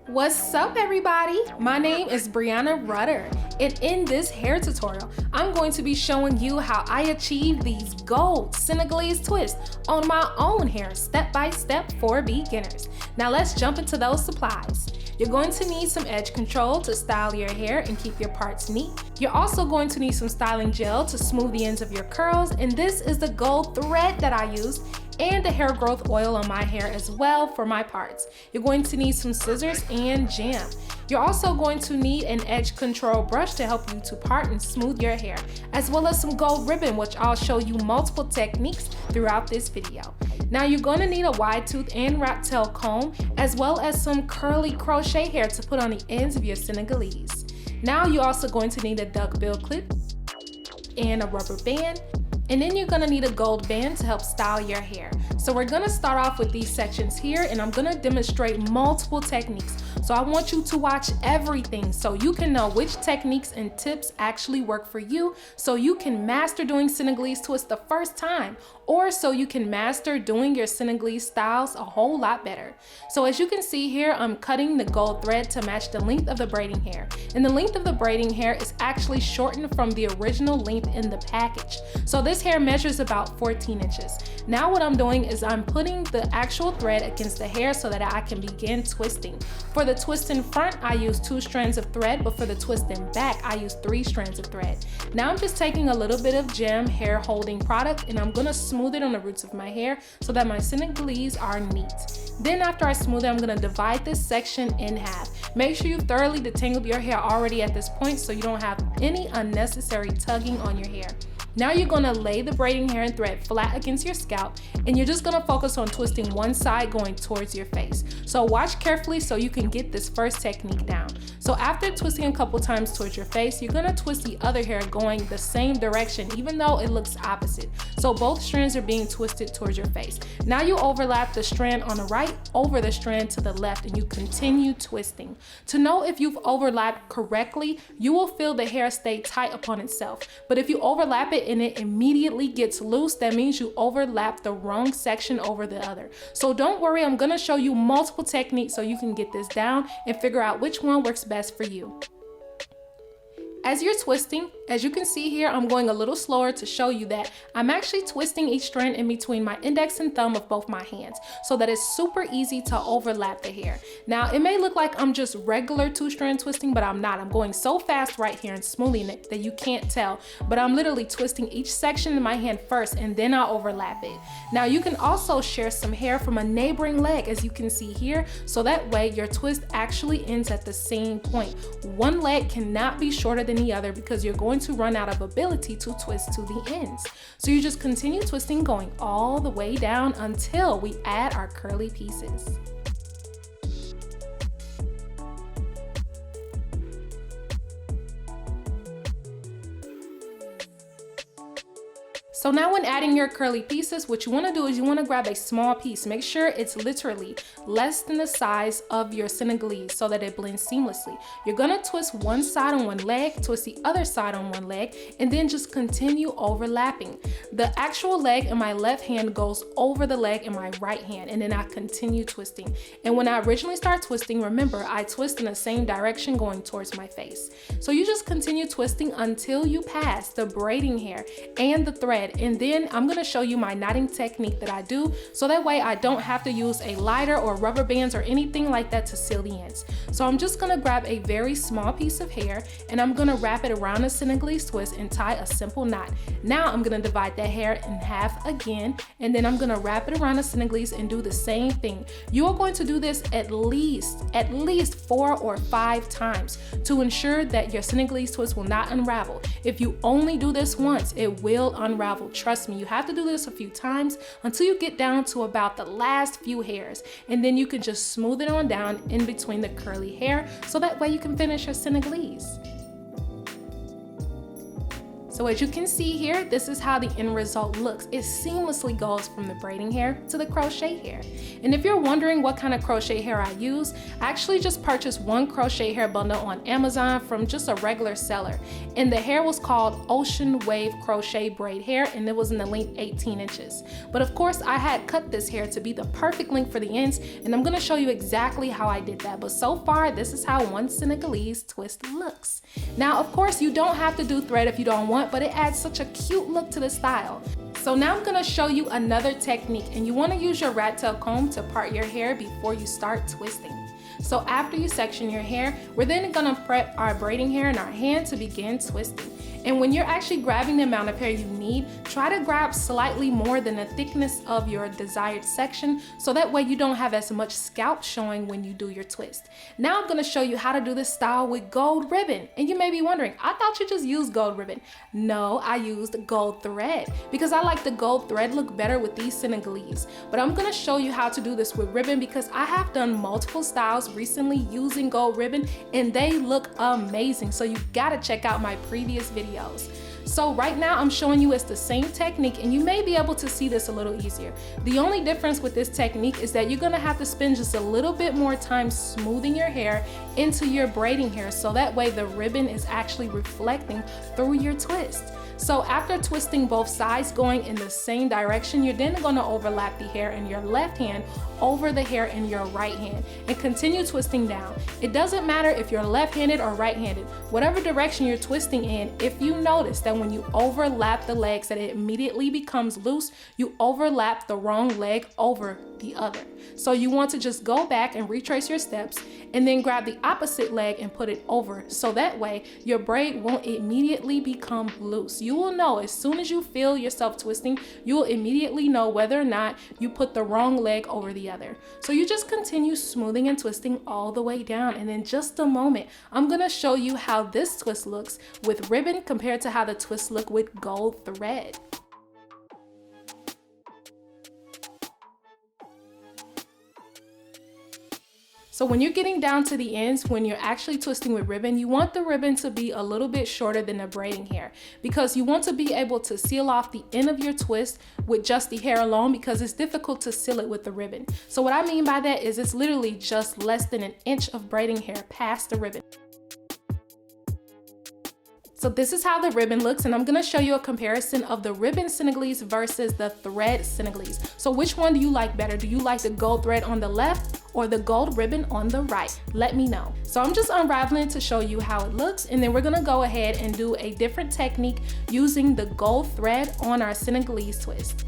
What's up everybody? My name is Brianna Rudder, and in this hair tutorial, I'm going to be showing you how I achieve these gold Senegalese twists on my own hair step by step for beginners. Now let's jump into those supplies. You're going to need some edge control to style your hair and keep your parts neat. You're also going to need some styling gel to smooth the ends of your curls, and this is the gold thread that I use, and the hair growth oil on my hair as well for my parts. You're going to need some scissors and jam. You're also going to need an edge control brush to help you to part and smooth your hair, as well as some gold ribbon, which I'll show you multiple techniques throughout this video. Now you're going to need a wide tooth and rat tail comb, as well as some curly crochet hair to put on the ends of your Senegalese. Now you're also going to need a duckbill clip and a rubber band. And then you're gonna need a gold band to help style your hair. So we're gonna start off with these sections here, and I'm gonna demonstrate multiple techniques. So I want you to watch everything so you can know which techniques and tips actually work for you, so you can master doing Senegalese twists the first time, or so you can master doing your Senegalese styles a whole lot better. So as you can see here, I'm cutting the gold thread to match the length of the braiding hair. And the length of the braiding hair is actually shortened from the original length in the package. So this hair measures about 14 inches. Now what I'm doing is I'm putting the actual thread against the hair so that I can begin twisting. For the twist in front, I use 2 strands of thread, but for the twist in back, I use 3 strands of thread. Now I'm just taking a little bit of gem hair holding product, and I'm gonna smooth it on the roots of my hair so that my Senegalese are neat. Then after I smooth it, I'm gonna divide this section in half. Make sure you thoroughly detangle your hair already at this point so you don't have any unnecessary tugging on your hair. Now you're gonna lay the braiding hair and thread flat against your scalp, and you're just gonna focus on twisting one side going towards your face. So watch carefully so you can get this first technique down. So after twisting a couple times towards your face, you're gonna twist the other hair going the same direction, even though it looks opposite. So both strands are being twisted towards your face. Now you overlap the strand on the right over the strand to the left, and you continue twisting. To know if you've overlapped correctly, you will feel the hair stay tight upon itself. But if you overlap it and it immediately gets loose, that means you overlap the wrong section over the other. So don't worry, I'm gonna show you multiple techniques so you can get this down and figure out which one works best for you. As you're twisting, as you can see here, I'm going a little slower to show you that I'm actually twisting each strand in between my index and thumb of both my hands so that it's super easy to overlap the hair. Now, it may look like I'm just regular 2-strand twisting, but I'm not. I'm going so fast right here and smoothing it that you can't tell, but I'm literally twisting each section in my hand first, and then I'll overlap it. Now, you can also share some hair from a neighboring leg, as you can see here, so that way your twist actually ends at the same point. One leg cannot be shorter than the other because you're going to run out of ability to twist to the ends. So you just continue twisting going all the way down until we add our curly pieces. So now when adding your curly pieces, what you want to do is you want to grab a small piece. Make sure it's literally less than the size of your Senegalese so that it blends seamlessly. You're going to twist one side on one leg, twist the other side on one leg, and then just continue overlapping. The actual leg in my left hand goes over the leg in my right hand, and then I continue twisting. And when I originally start twisting, remember, I twist in the same direction going towards my face. So you just continue twisting until you pass the braiding hair and the thread. And then I'm gonna show you my knotting technique that I do, so that way I don't have to use a lighter or rubber bands or anything like that to seal the ends. So I'm just gonna grab a very small piece of hair, and I'm gonna wrap it around a Senegalese twist and tie a simple knot. Now I'm gonna divide that hair in half again, and then I'm gonna wrap it around a Senegalese and do the same thing. You are going to do this at least 4 or 5 times to ensure that your Senegalese twist will not unravel. If you only do this once, it will unravel. Trust me, you have to do this a few times until you get down to about the last few hairs, and then you can just smooth it on down in between the curly hair so that way you can finish your Senegalese. So So as you can see here, this is how the end result looks. It seamlessly goes from the braiding hair to the crochet hair. And if you're wondering what kind of crochet hair I use, I actually just purchased one crochet hair bundle on Amazon from just a regular seller. And the hair was called Ocean Wave Crochet Braid Hair, and it was in the length 18 inches. But of course, I had cut this hair to be the perfect length for the ends, and I'm gonna show you exactly how I did that. But so far, this is how one Senegalese twist looks. Now, of course, you don't have to do thread if you don't want, but it adds such a cute look to the style. So now I'm gonna show you another technique, and you wanna use your rat tail comb to part your hair before you start twisting. So after you section your hair, we're then gonna prep our braiding hair in our hand to begin twisting. And when you're actually grabbing the amount of hair you need, try to grab slightly more than the thickness of your desired section, so that way you don't have as much scalp showing when you do your twist. Now I'm gonna show you how to do this style with gold ribbon. And you may be wondering, I thought you just used gold ribbon. No, I used gold thread because I like the gold thread look better with these Senegalese. But I'm gonna show you how to do this with ribbon because I have done multiple styles recently using gold ribbon and they look amazing. So you gotta check out my previous videos. So right now I'm showing you it's the same technique, and you may be able to see this a little easier. The only difference with this technique is that you're gonna have to spend just a little bit more time smoothing your hair into your braiding hair, so that way the ribbon is actually reflecting through your twist. So after twisting both sides going in the same direction, you're then gonna overlap the hair in your left hand over the hair in your right hand and continue twisting down. It doesn't matter if you're left-handed or right-handed, whatever direction you're twisting in. If you notice that when you overlap the legs that it immediately becomes loose, you overlap the wrong leg over the other. So you want to just go back and retrace your steps and then grab the opposite leg and put it over, so that way your braid won't immediately become loose. You will know as soon as you feel yourself twisting, you will immediately know whether or not you put the wrong leg over the other. So you just continue smoothing and twisting all the way down, and in just a moment I'm gonna show you how this twist looks with ribbon compared to how the twist look with gold thread. So when you're getting down to the ends, when you're actually twisting with ribbon, you want the ribbon to be a little bit shorter than the braiding hair, because you want to be able to seal off the end of your twist with just the hair alone, because it's difficult to seal it with the ribbon. So what I mean by that is it's literally just less than an inch of braiding hair past the ribbon. So this is how the ribbon looks, and I'm gonna show you a comparison of the ribbon Senegalese versus the thread Senegalese. So which one do you like better? Do you like the gold thread on the left or the gold ribbon on the right? Let me know. So I'm just unraveling to show you how it looks, and then we're gonna go ahead and do a different technique using the gold thread on our Senegalese twist.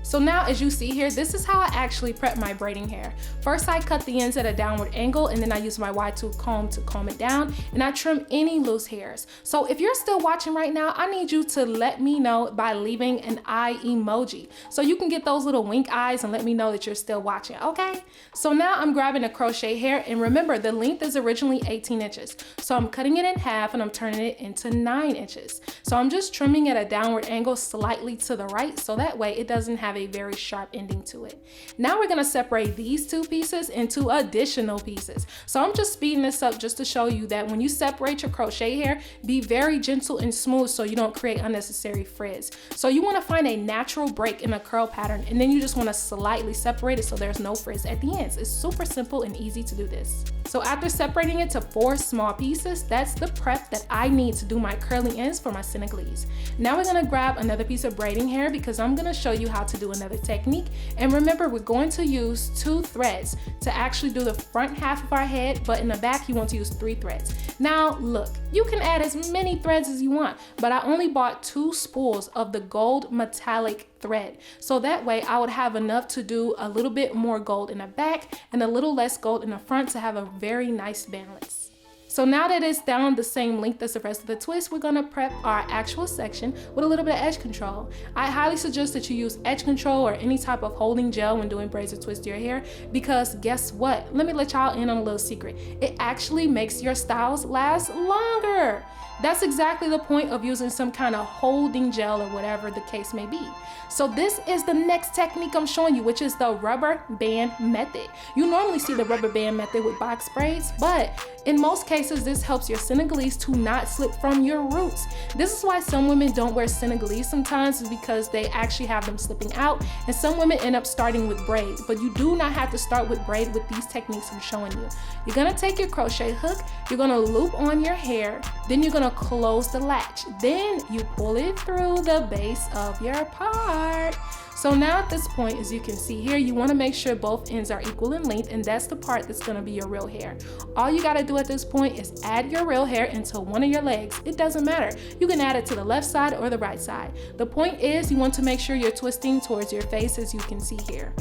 So now as you see here, this is how I actually prep my braiding hair. First, I cut the ends at a downward angle, and then I use my wide tooth comb to comb it down, and I trim any loose hairs. So if you're still watching right now, I need you to let me know by leaving an eye emoji, so you can get those little wink eyes and let me know that you're still watching, okay? So now I'm grabbing a crochet hair, and remember the length is originally 18 inches. So I'm cutting it in half and I'm turning it into 9 inches. So I'm just trimming at a downward angle slightly to the right, so that way it doesn't have a very sharp ending to it. Now we're gonna separate these two pieces into additional pieces. So I'm just speeding this up just to show you that when you separate your crochet hair, be very gentle and smooth so you don't create unnecessary frizz. So you wanna find a natural break in a curl pattern, and then you just wanna slightly separate it so there's no frizz at the ends. It's super simple and easy to do this. So after separating it to 4 small pieces, that's the prep that I need to do my curly ends for my Senegalese. Now we're gonna grab another piece of braiding hair because I'm gonna show you how to do another technique. And remember, we're going to use 2 threads to actually do the front half of our head, but in the back you want to use 3 threads. Now look, you can add as many threads as you want, but I only bought 2 spools of the gold metallic thread, so that way I would have enough to do a little bit more gold in the back and a little less gold in the front to have a very nice balance. So now that it's down the same length as the rest of the twist, we're gonna prep our actual section with a little bit of edge control. I highly suggest that you use edge control or any type of holding gel when doing braids or twist your hair, because guess what? Let me let y'all in on a little secret. It actually makes your styles last longer. That's exactly the point of using some kind of holding gel or whatever the case may be. So this is the next technique I'm showing you, which is the rubber band method. You normally see the rubber band method with box braids, but in most cases cases, this helps your Senegalese to not slip from your roots. This is why some women don't wear Senegalese sometimes, is because they actually have them slipping out, and some women end up starting with braid. But you do not have to start with braid with these techniques I'm showing you. You're gonna take your crochet hook, you're gonna loop on your hair, then you're gonna close the latch. Then you pull it through the base of your part. So now at this point, as you can see here, you want to make sure both ends are equal in length, and that's the part that's going to be your real hair. All you got to do at this point is add your real hair into one of your legs. It doesn't matter. You can add it to the left side or the right side. The point is you want to make sure you're twisting towards your face, as you can see here.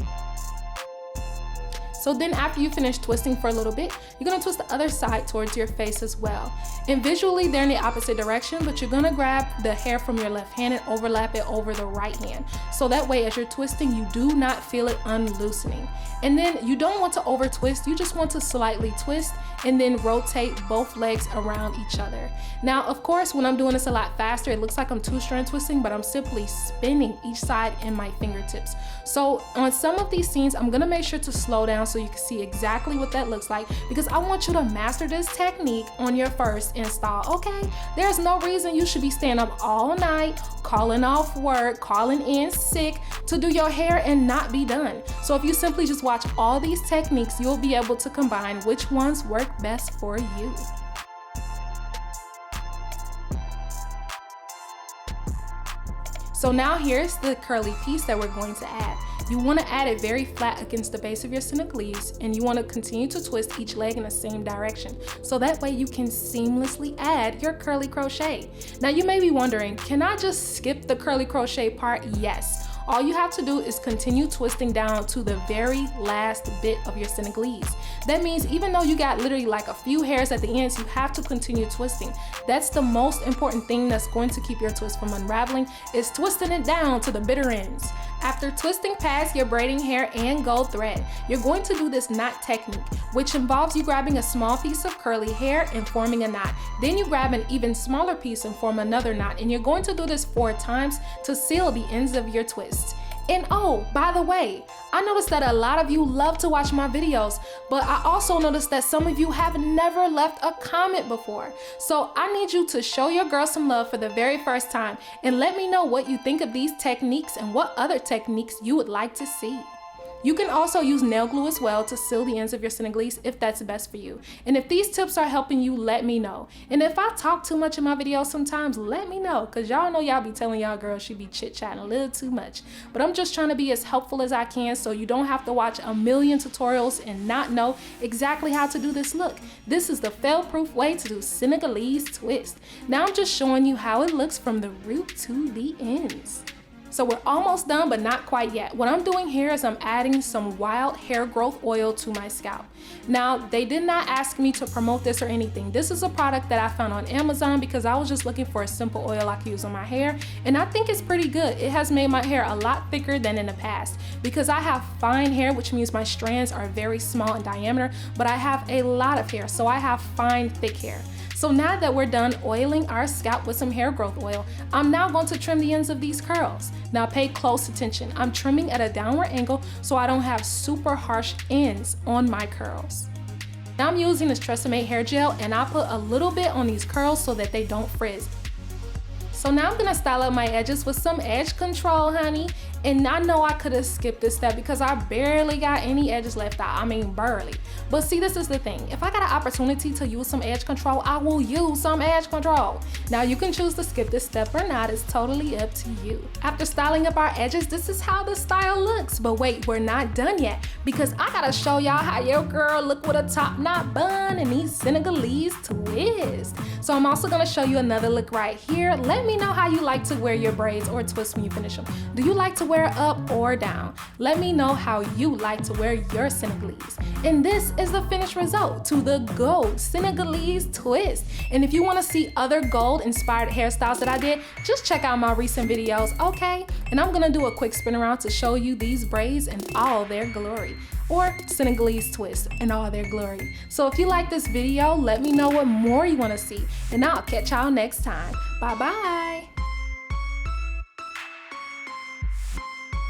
So then after you finish twisting for a little bit, you're gonna twist the other side towards your face as well. And visually they're in the opposite direction, but you're gonna grab the hair from your left hand and overlap it over the right hand. So that way as you're twisting, you do not feel it unloosening. And then you don't want to over twist, you just want to slightly twist and then rotate both legs around each other. Now, of course, when I'm doing this a lot faster, it looks like I'm two-strand twisting, but I'm simply spinning each side in my fingertips. So on some of these scenes, I'm gonna make sure to slow down so you can see exactly what that looks like, because I want you to master this technique on your first install, okay? There's no reason you should be staying up all night, calling off work, calling in sick to do your hair and not be done. So if you simply just watch all these techniques, you'll be able to combine which ones work best for you. So now here's the curly piece that we're going to add. You want to add it very flat against the base of your Senegalese, and you want to continue to twist each leg in the same direction. So that way you can seamlessly add your curly crochet. Now you may be wondering, can I just skip the curly crochet part? Yes. All you have to do is continue twisting down to the very last bit of your Senegalese. That means even though you got literally like a few hairs at the ends, you have to continue twisting. That's the most important thing that's going to keep your twist from unraveling, is twisting it down to the bitter ends. After twisting past your braiding hair and gold thread, you're going to do this knot technique, which involves you grabbing a small piece of curly hair and forming a knot. Then you grab an even smaller piece and form another knot, and you're going to do this 4 times to seal the ends of your twist. And oh, by the way, I noticed that a lot of you love to watch my videos, but I also noticed that some of you have never left a comment before. So I need you to show your girl some love for the very first time and let me know what you think of these techniques and what other techniques you would like to see. You can also use nail glue as well to seal the ends of your Senegalese if that's best for you. And if these tips are helping you, let me know. And if I talk too much in my videos sometimes, let me know, because y'all know y'all be telling y'all girls she be chit-chatting a little too much. But I'm just trying to be as helpful as I can so you don't have to watch a million tutorials and not know exactly how to do this look. This is the fail-proof way to do Senegalese twist. Now I'm just showing you how it looks from the root to the ends. So we're almost done, but not quite yet. What I'm doing here is I'm adding some wild hair growth oil to my scalp. Now, they did not ask me to promote this or anything. This is a product that I found on Amazon because I was just looking for a simple oil I could use on my hair, and I think it's pretty good. It has made my hair a lot thicker than in the past because I have fine hair, which means my strands are very small in diameter, but I have a lot of hair, so I have fine, thick hair. So now that we're done oiling our scalp with some hair growth oil, I'm now going to trim the ends of these curls. Now pay close attention. I'm trimming at a downward angle so I don't have super harsh ends on my curls. Now I'm using this Tresemme hair gel, and I put a little bit on these curls so that they don't frizz. So now I'm gonna style up my edges with some edge control, honey. And I know I could have skipped this step because I barely got any edges left out. I mean, barely. But see, this is the thing. If I got an opportunity to use some edge control, I will use some edge control. Now you can choose to skip this step or not. It's totally up to you. After styling up our edges, this is how the style looks. But wait, we're not done yet because I gotta show y'all how your girl look with a top knot bun and these Senegalese twists. So I'm also gonna show you another look right here. Let me know how you like to wear your braids or twists when you finish them. Do you like to wear up or down? Let me know how you like to wear your Senegalese. And this is the finished result to the gold Senegalese twist. And if you want to see other gold inspired hairstyles that I did, just check out my recent videos, okay? And I'm gonna do a quick spin around to show you these braids in all their glory, or Senegalese twist in all their glory. So if you like this video, let me know what more you want to see, and I'll catch y'all next time. Bye bye.